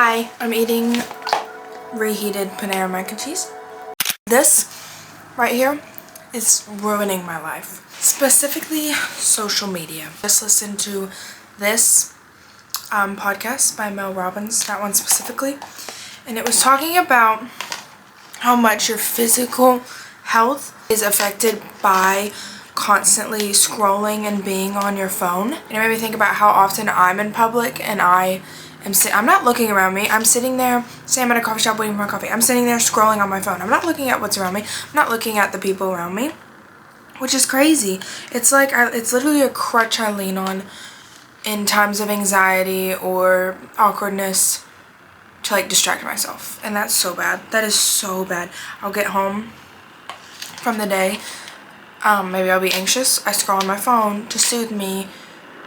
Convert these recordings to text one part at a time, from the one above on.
Hi, I'm eating reheated Panera mac and cheese. This right here is ruining my life. Specifically, social media. Just listened to this podcast by Mel Robbins, that one specifically, and it was talking about how much your physical health is affected by constantly scrolling and being on your phone. And it made me think about how often I'm in public and I'm not looking around me. I'm sitting there, say I'm at a coffee shop waiting for my coffee. I'm sitting there scrolling on my phone. I'm not looking at what's around me. I'm not looking at the people around me, which is crazy. It's like, it's literally a crutch I lean on in times of anxiety or awkwardness to like distract myself. And that's so bad. That is so bad. I'll get home from the day. Maybe I'll be anxious. I scroll on my phone to soothe me.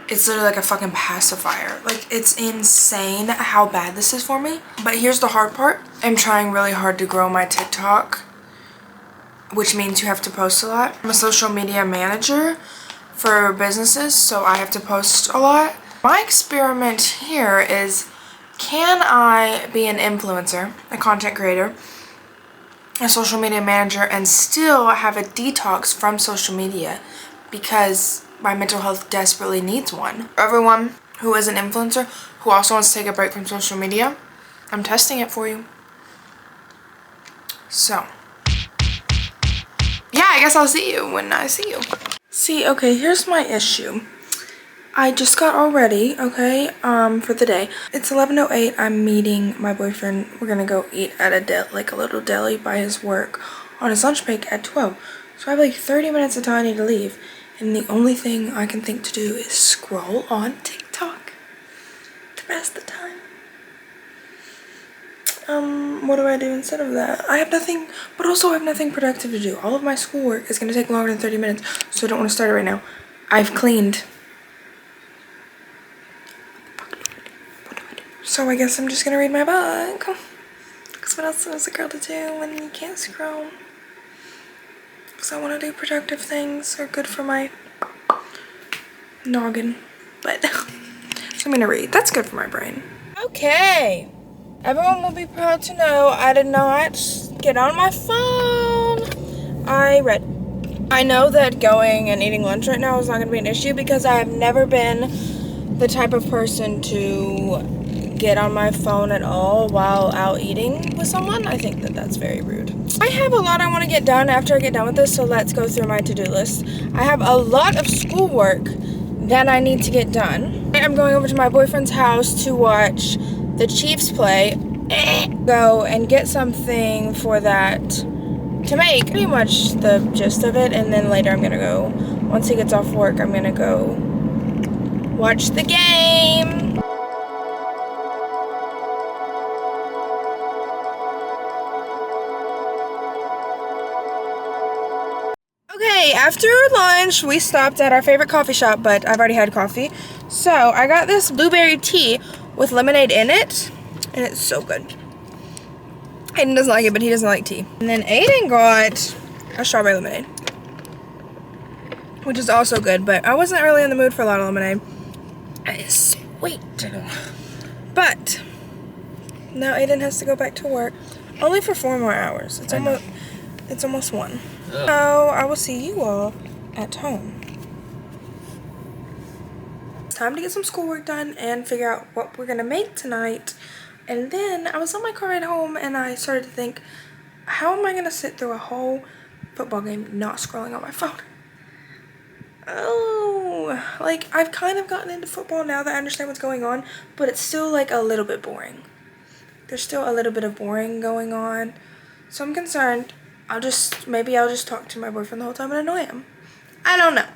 It's literally like a fucking pacifier. Like, it's insane how bad this is for me. But here's the hard part. I'm trying really hard to grow my TikTok, which means you have to post a lot. I'm a social media manager for businesses, so I have to post a lot. My experiment here is, can I be an influencer, a content creator, a social media manager, and still have a detox from social media? Because my mental health desperately needs one. Everyone who is an influencer who also wants to take a break from social media, I'm testing it for you. So, yeah, I guess I'll see you when I see you. See, okay, here's my issue. I just got all ready, okay, for the day. It's 11:08. I'm meeting my boyfriend. We're gonna go eat at a little deli by his work on his lunch break at 12. So I have like 30 minutes until I need to leave. And the only thing I can think to do is scroll on TikTok to pass the time. What do I do instead of that? I have nothing, but also I have nothing productive to do. All of my schoolwork is gonna take longer than 30 minutes, so I don't want to start it right now. I've cleaned. What do I do? So I guess I'm just gonna read my book. Because what else is a girl to do when you can't scroll? Because I want to do productive things that are good for my noggin. But I'm going to read. That's good for my brain. Okay. Everyone will be proud to know I did not get on my phone. I read. I know that going and eating lunch right now is not going to be an issue because I have never been the type of person to get on my phone at all while out eating with someone. I think that that's very rude. I have a lot I want to get done after I get done with this, so let's go through my to-do list. I have a lot of schoolwork that I need to get done. I'm going over to my boyfriend's house to watch the Chiefs play. Go and get something for that to make. Pretty much the gist of it, and then later I'm gonna go, once he gets off work, I'm gonna go watch the game. Okay, after lunch, we stopped at our favorite coffee shop, but I've already had coffee. So, I got this blueberry tea with lemonade in it, and it's so good. Aiden doesn't like it, but he doesn't like tea. And then Aiden got a strawberry lemonade, which is also good, but I wasn't really in the mood for a lot of lemonade. It's sweet. But, now Aiden has to go back to work, only for 4 more hours. It's almost 1. So, I will see you all at home. It's time to get some schoolwork done and figure out what we're gonna make tonight. And then I was on my car ride home and I started to think, how am I gonna sit through a whole football game not scrolling on my phone? Oh, like, I've kind of gotten into football now that I understand what's going on, but it's still like a little bit boring. There's still a little bit of boring going on. So I'm concerned. Maybe I'll just talk to my boyfriend the whole time and annoy him. I don't know.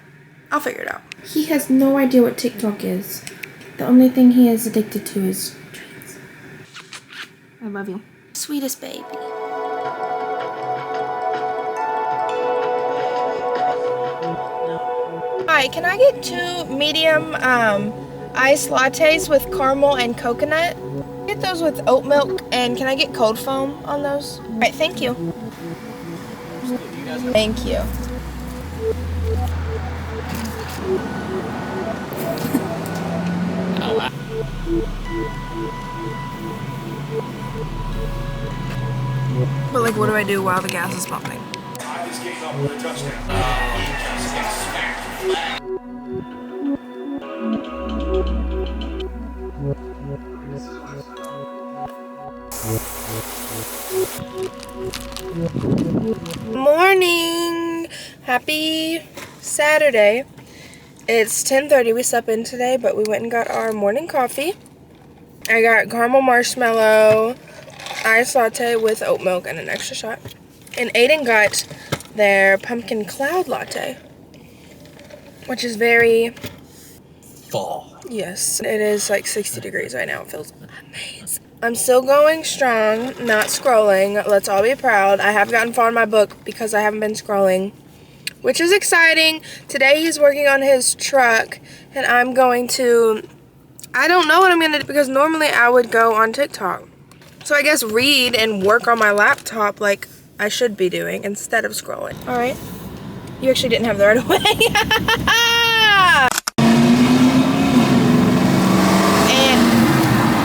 I'll figure it out. He has no idea what TikTok is. The only thing he is addicted to is treats. I love you. Sweetest baby. Hi, can I get 2 medium iced lattes with caramel and coconut? Get those with oat milk, and can I get cold foam on those? All right, thank you. Thank you. But like, what do I do while the gas is pumping? Morning! Happy Saturday. It's 10:30. We slept in today, but we went and got our morning coffee. I got caramel marshmallow iced latte with oat milk and an extra shot. And Aiden got their pumpkin cloud latte, which is very fall. Yes, it is like 60 degrees right now. It feels amazing. I'm still going strong, not scrolling. Let's all be proud. I have gotten far in my book because I haven't been scrolling, which is exciting. Today he's working on his truck, and I'm going to, I don't know what I'm going to do because normally I would go on TikTok. So I guess read and work on my laptop like I should be doing instead of scrolling. All right. You actually didn't have the right of way.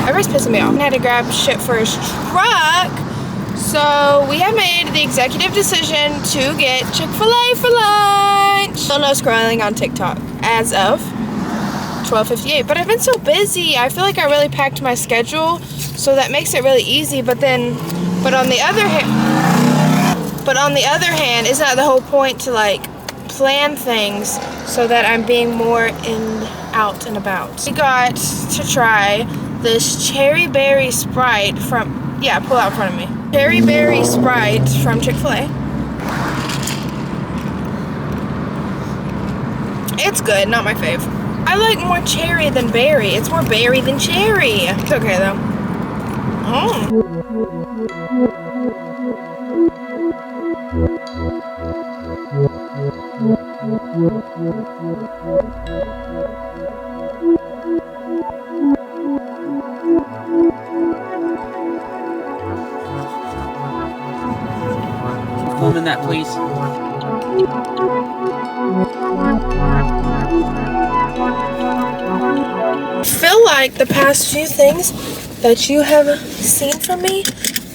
Everybody's pissing me off. I had to grab shit for his truck. So we have made the executive decision to get Chick-fil-A for lunch. Still no scrolling on TikTok as of 12:58. But I've been so busy. I feel like I really packed my schedule, so that makes it really easy. But on the other hand, isn't that the whole point to like plan things so that I'm being more out and about? We got to try this cherry berry Sprite from, pull out in front of me. Cherry berry Sprite from Chick-fil-A. It's good, not my fave. I like more cherry than berry. It's more berry than cherry. It's okay though. Filming that, please. I feel like the past few things that you have seen from me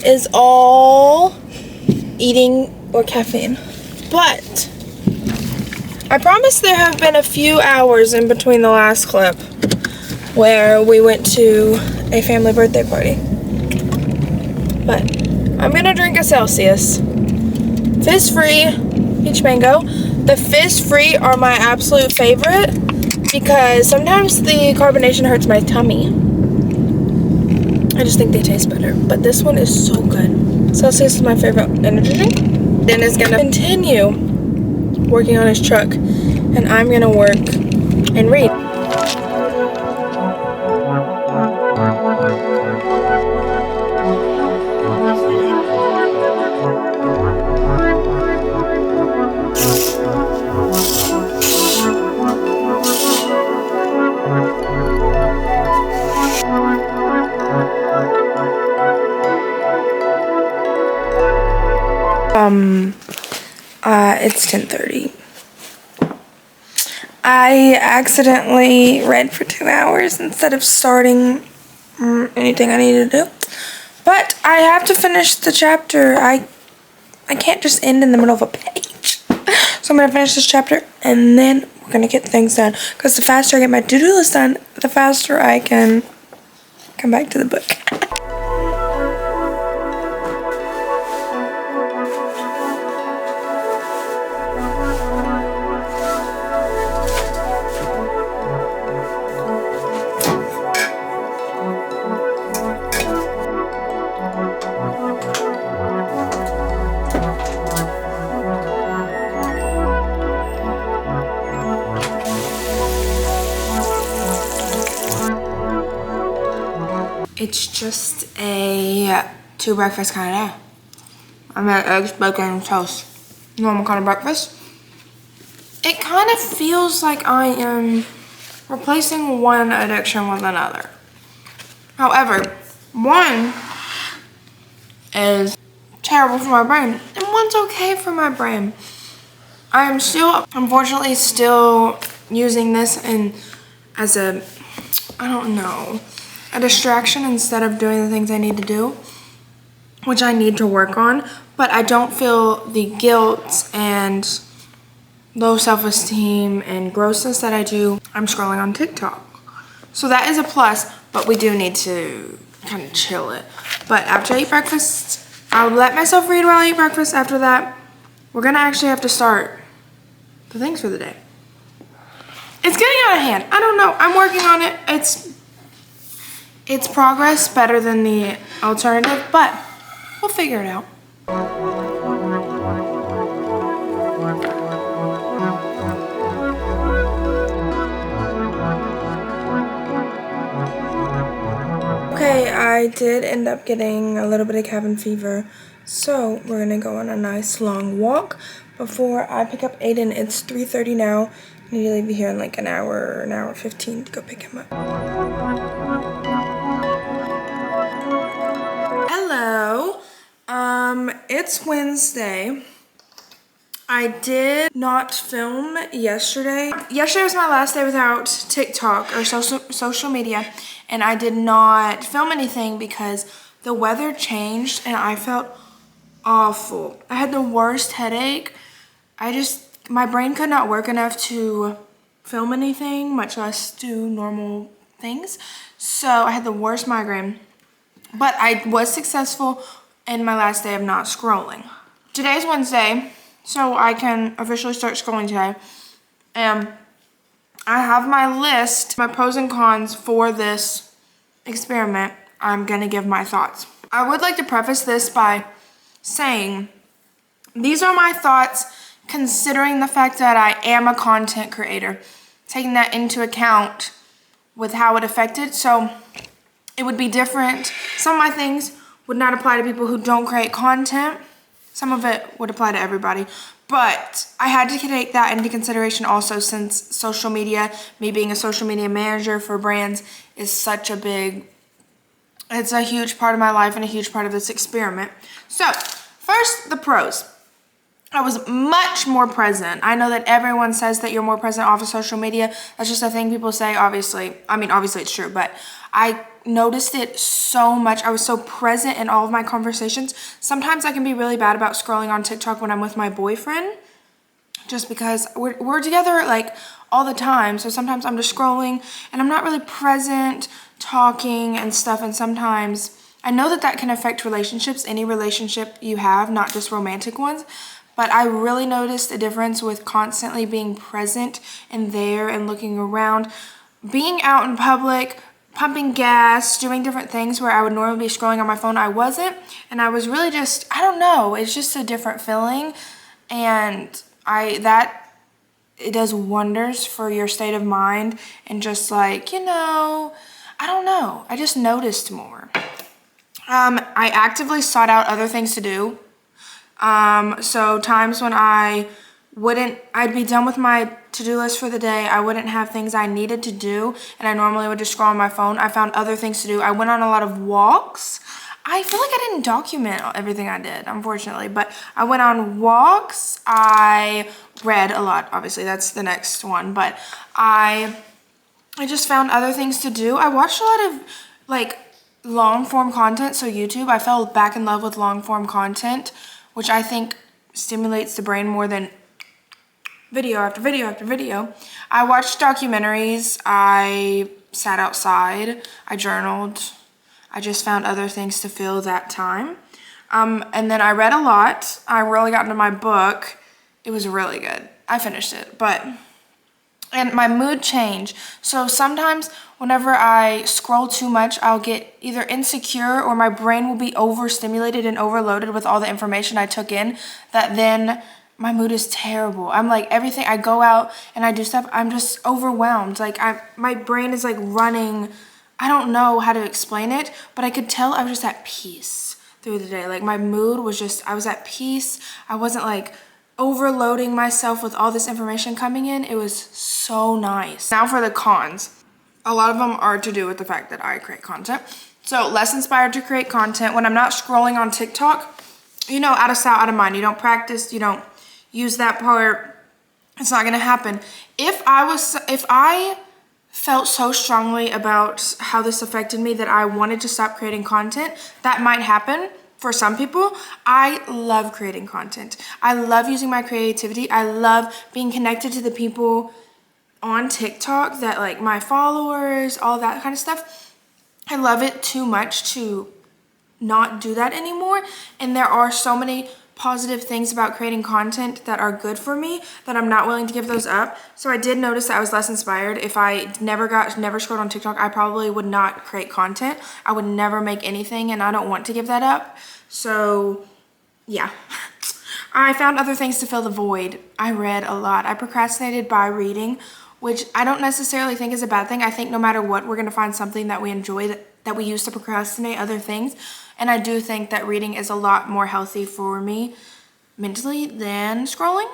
is all eating or caffeine. But I promise there have been a few hours in between the last clip where we went to a family birthday party. But I'm gonna drink a Celsius. Fizz-free peach mango. The fizz-free are my absolute favorite because sometimes the carbonation hurts my tummy. I just think they taste better. But this one is so good. Celsius is my favorite energy drink. Dan is gonna continue working on his truck, and I'm gonna work and read. It's 10:30. I accidentally read for 2 hours instead of starting anything I needed to do. But I have to finish the chapter. I can't just end in the middle of a page. So I'm going to finish this chapter and then we're going to get things done. Because the faster I get my to-do list done, the faster I can come back to the book. It's just a 2 breakfast kind of day. I'm at eggs, bacon, and toast. Normal kind of breakfast. It kind of feels like I am replacing one addiction with another. However, one is terrible for my brain, and one's okay for my brain. I am still, unfortunately, still using this as a, I don't know, a distraction instead of doing the things I need to do. which I need to work on, but I don't feel the guilt and low self-esteem and grossness that I do. I'm scrolling on TikTok. So that is a plus, but we do need to kind of chill it. But after I eat breakfast, I'll let myself read while I eat breakfast. After that, we're gonna actually have to start the things for the day. It's getting out of hand. I don't know. I'm working on it. It's progress, better than the alternative, but we'll figure it out. Okay, I did end up getting a little bit of cabin fever, so we're gonna go on a nice long walk before I pick up Aiden. It's 3:30 now. I need to leave here in like an hour 15 to go pick him up. Hello. It's Wednesday. I did not film yesterday. Yesterday was my last day without TikTok or social media, and I did not film anything because the weather changed and I felt awful. I had the worst headache. My brain could not work enough to film anything, much less do normal things. So I had the worst migraine, but I was successful in my last day of not scrolling. Today's Wednesday, so I can officially start scrolling today. And I have my list, my pros and cons for this experiment. I'm gonna give my thoughts. I would like to preface this by saying these are my thoughts considering the fact that I am a content creator, taking that into account with how it affected. So it would be different. Some of my things would not apply to people who don't create content. Some of it would apply to everybody. But I had to take that into consideration also, since social media, me being a social media manager for brands, is such a it's a huge part of my life and a huge part of this experiment. So first, the pros. I was much more present. I know that everyone says that you're more present off of social media. That's just a thing people say, obviously. I mean, obviously it's true, but I noticed it so much. I was so present in all of my conversations. Sometimes I can be really bad about scrolling on TikTok when I'm with my boyfriend, just because we're together like all the time. So sometimes I'm just scrolling and I'm not really present, talking and stuff. And sometimes I know that can affect relationships, any relationship you have, not just romantic ones. But I really noticed a difference with constantly being present and there and looking around, being out in public, pumping gas, doing different things where I would normally be scrolling on my phone. I wasn't, and I was really just, I don't know, it's just a different feeling. And it does wonders for your state of mind and just like, I don't know, I just noticed more. I actively sought out other things to do. So times when I'd be done with my to-do list for the day, I wouldn't have things I needed to do, and I normally would just scroll on my phone. I found other things to do. I went on a lot of walks. I feel like I didn't document everything I did, unfortunately, but I went on walks. I read a lot, obviously, that's the next one, but I just found other things to do. I watched a lot of, like, long-form content, so YouTube. I fell back in love with long-form content, which I think stimulates the brain more than video after video after video. I watched documentaries. I sat outside. I journaled. I just found other things to fill that time. And then I read a lot. I really got into my book. It was really good. I finished it, and my mood changed. So sometimes whenever I scroll too much, I'll get either insecure or my brain will be overstimulated and overloaded with all the information I took in, that then my mood is terrible. I'm like, everything, I go out and I do stuff, I'm just overwhelmed. Like my brain is like running. I don't know how to explain it, but I could tell I was just at peace through the day. Like my mood was just, I was at peace. I wasn't like overloading myself with all this information coming in. It was so nice. Now for the cons. A lot of them are to do with the fact that I create content. So less inspired to create content. When I'm not scrolling on TikTok, out of sight, out of mind. You don't practice, you don't use that part. It's not gonna happen. If I felt so strongly about how this affected me that I wanted to stop creating content, that might happen. for some people, I love creating content. I love using my creativity. I love being connected to the people on TikTok that like my followers, all that kind of stuff. I love it too much to not do that anymore. And there are so many positive things about creating content that are good for me that I'm not willing to give those up. So I did notice that I was less inspired. If I never scrolled on TikTok, I probably would not create content. I would never make anything, and I don't want to give that up. So yeah, I found other things to fill the void. I read a lot. I procrastinated by reading, which I don't necessarily think is a bad thing. I think no matter what, we're gonna find something that we enjoy that we use to procrastinate other things. And I do think that reading is a lot more healthy for me mentally than scrolling.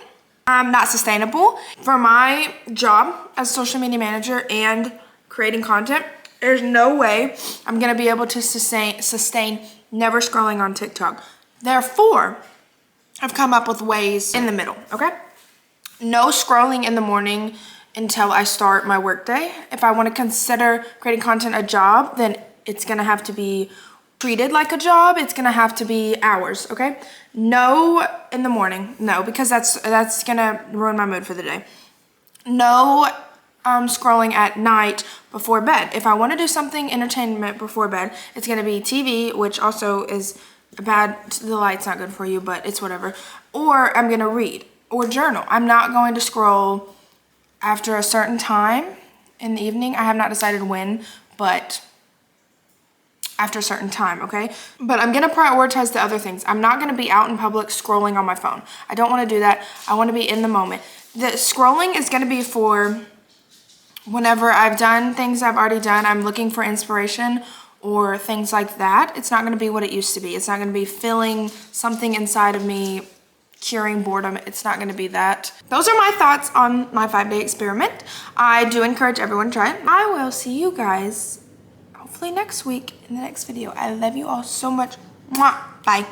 Not sustainable. For my job as a social media manager and creating content, there's no way I'm gonna be able to sustain never scrolling on TikTok. Therefore, I've come up with ways in the middle, okay? No scrolling in the morning until I start my workday. If I wanna consider creating content a job, then it's gonna have to be treated like a job. It's gonna have to be hours, okay? No in the morning, no, because that's gonna ruin my mood for the day. No scrolling at night before bed. If I wanna do something entertainment before bed, it's gonna be TV, which also is bad, the light's not good for you, but it's whatever. Or I'm gonna read or journal. I'm not going to scroll after a certain time in the evening. I have not decided when, but after a certain time, okay? But I'm gonna prioritize the other things. I'm not gonna be out in public scrolling on my phone. I don't wanna do that. I wanna be in the moment. The scrolling is gonna be for whenever I've done things I've already done, I'm looking for inspiration or things like that. It's not gonna be what it used to be. It's not gonna be filling something inside of me, curing boredom. It's not gonna be that. Those are my thoughts on my 5-day experiment. I do encourage everyone to try it. I will see you guys hopefully next week in the next video. I love you all so much. Mwah. Bye.